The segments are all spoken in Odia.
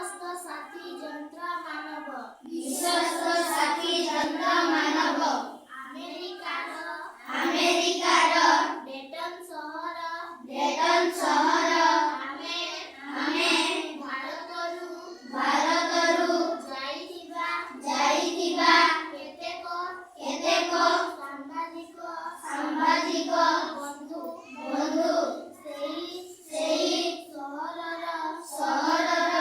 ବିଶ୍ୱସ୍ତ ସାଥୀ ଯନ୍ତ୍ର ମାନବ ବିଶ୍ୱସ୍ତ ସାଥୀ ଯନ୍ତ୍ର ମାନବ ଆମେରିକାର ଡେଟନ ସହର ଆମେ ଭାରତରୁ ଯାଇଥିବା କେତେକ ସାମ୍ବାଦିକ ବନ୍ଧୁ ସେହି ସହରର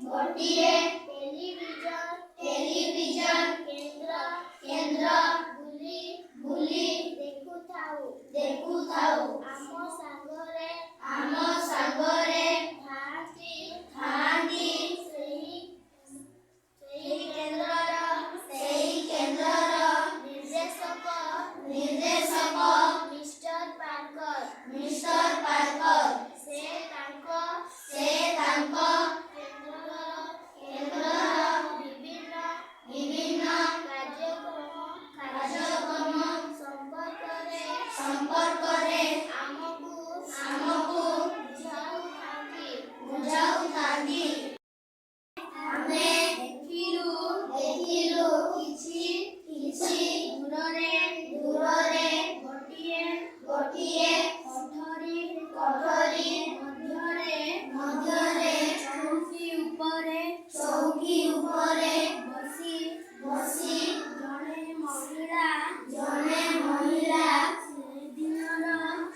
ଗୋଟିଏ ଟେଲିଭିଜନ କେନ୍ଦ୍ର ବୁଲି ଦେଖୁଥାଉ ଆମ ସାଙ୍ଗରେ ଥାଆନ୍ତି ସେହି କେନ୍ଦ୍ରର ନିର୍ଦ୍ଦେଶକ ମିଷ୍ଟର ପାର୍କର ସେ ତାଙ୍କ କେନ୍ଦ୍ରର ବିଭିନ୍ନ କାର୍ଯ୍ୟକ୍ରମ ସମ୍ପର୍କରେ ଆମକୁ ବୁଝାଉଥାନ୍ତି। ଆମେ ଦେଖିଲୁ କିଛି ଦୂରରେ ଗୋଟିଏ କୋଠରୀ ମଧ୍ୟରେ ଚୌକି ଉପରେ ବସି ଜଣେ ମହିଳା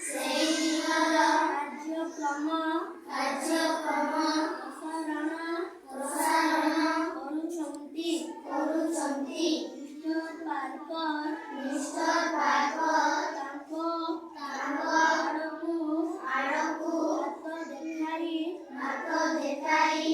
ସେଦିନର କାର୍ଯ୍ୟକ୍ରମ ପ୍ରସାରଣ କରୁଛନ୍ତି। ମିଷ୍ଟର ପାର୍କର ତାଙ୍କ ଆଡ଼କୁ ହାତ ଦେଖାଇ